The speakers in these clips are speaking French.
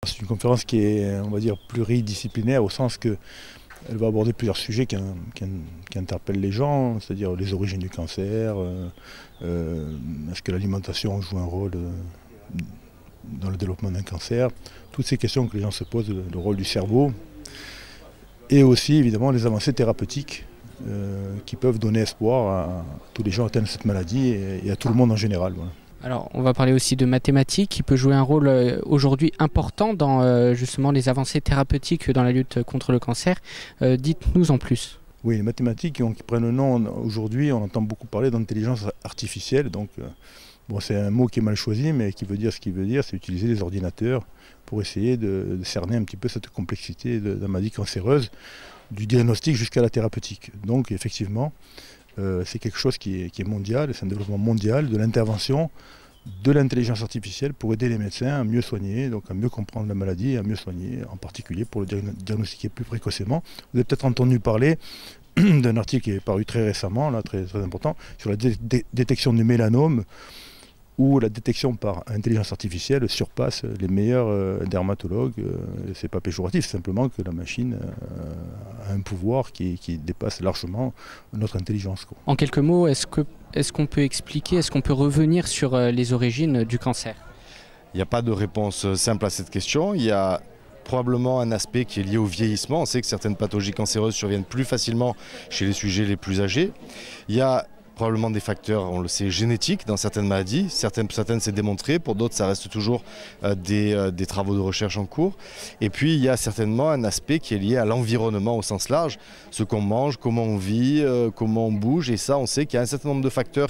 C'est une conférence qui est, on va dire, pluridisciplinaire au sens que elle va aborder plusieurs sujets qui interpellent les gens, c'est-à-dire les origines du cancer, est-ce que l'alimentation joue un rôle dans le développement d'un cancer, toutes ces questions que les gens se posent, le rôle du cerveau, et aussi évidemment les avancées thérapeutiques qui peuvent donner espoir à tous les gens atteints de cette maladie et à tout le monde en général. Voilà. Alors, on va parler aussi de mathématiques qui peut jouer un rôle aujourd'hui important dans justement les avancées thérapeutiques dans la lutte contre le cancer. Dites-nous en plus. Oui, les mathématiques qui prennent le nom aujourd'hui, on entend beaucoup parler d'intelligence artificielle. Donc, bon, c'est un mot qui est mal choisi, mais qui veut dire ce qu'il veut dire, c'est utiliser les ordinateurs pour essayer de cerner un petit peu cette complexité de la maladie cancéreuse, du diagnostic jusqu'à la thérapeutique. Donc, effectivement, c'est quelque chose qui est mondial, c'est un développement mondial de l'intervention de l'intelligence artificielle pour aider les médecins à mieux soigner, donc à mieux comprendre la maladie et à mieux soigner, en particulier pour le diagnostiquer plus précocement. Vous avez peut-être entendu parler d'un article qui est paru très récemment, là, très important, sur la détection du mélanome, où la détection par intelligence artificielle surpasse les meilleurs dermatologues. C'est pas péjoratif, c'est simplement que la machine a un pouvoir qui dépasse largement notre intelligence, quoi. En quelques mots, est-ce qu'on peut expliquer, est-ce qu'on peut revenir sur les origines du cancer? Il n'y a pas de réponse simple à cette question. Il y a probablement un aspect qui est lié au vieillissement. On sait que certaines pathologies cancéreuses surviennent plus facilement chez les sujets les plus âgés. Il y a probablement des facteurs, on le sait, génétiques dans certaines maladies. Certaines c'est démontré, pour d'autres ça reste toujours des travaux de recherche en cours. Et puis il y a certainement un aspect qui est lié à l'environnement au sens large, ce qu'on mange, comment on vit, comment on bouge. Et ça, on sait qu'il y a un certain nombre de facteurs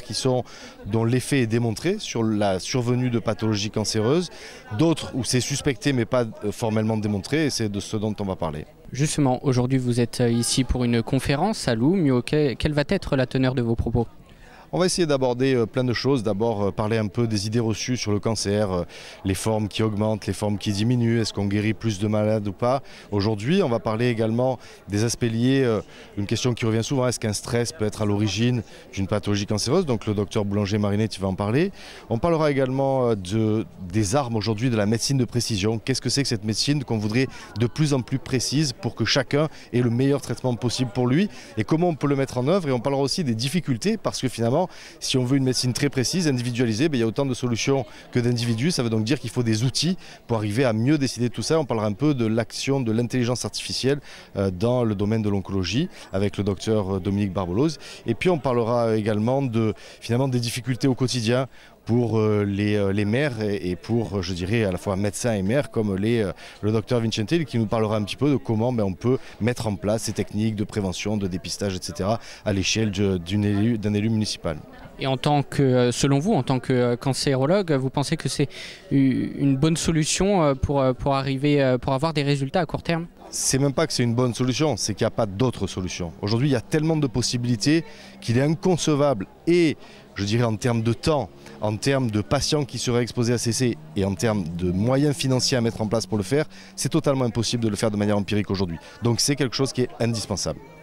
dont l'effet est démontré sur la survenue de pathologies cancéreuses. D'autres où c'est suspecté mais pas formellement démontré, et c'est de ce dont on va parler. Justement, aujourd'hui vous êtes ici pour une conférence à Loum. Quelle va être la teneur de vos propos? On va essayer d'aborder plein de choses. D'abord parler un peu des idées reçues sur le cancer, les formes qui augmentent, les formes qui diminuent, est-ce qu'on guérit plus de malades ou pas. Aujourd'hui, on va parler également des aspects liés, une question qui revient souvent, est-ce qu'un stress peut être à l'origine d'une pathologie cancéreuse? Donc le docteur Boulanger-Marinetti va en parler. On parlera également des armes aujourd'hui de la médecine de précision. Qu'est-ce que c'est que cette médecine qu'on voudrait de plus en plus précise pour que chacun ait le meilleur traitement possible pour lui, et comment on peut le mettre en œuvre. Et on parlera aussi des difficultés, parce que finalement, si on veut une médecine très précise, individualisée, il y a autant de solutions que d'individus. Ça veut donc dire qu'il faut des outils pour arriver à mieux décider de tout ça. On parlera un peu de l'action de l'intelligence artificielle dans le domaine de l'oncologie avec le docteur Dominique Barbeloz. Et puis on parlera également finalement des difficultés au quotidien pour les mères et pour, je dirais, à la fois médecins et mères comme le docteur Vincentelli, qui nous parlera un petit peu de comment on peut mettre en place ces techniques de prévention, de dépistage, etc. à l'échelle d'un élu municipal. Et selon vous, en tant que cancérologue, vous pensez que c'est une bonne solution pour avoir des résultats à court terme? C'est même pas que c'est une bonne solution, c'est qu'il n'y a pas d'autre solution. Aujourd'hui, il y a tellement de possibilités qu'il est inconcevable, et je dirais en termes de temps, en termes de patients qui seraient exposés à CC et en termes de moyens financiers à mettre en place pour le faire, c'est totalement impossible de le faire de manière empirique aujourd'hui. Donc c'est quelque chose qui est indispensable.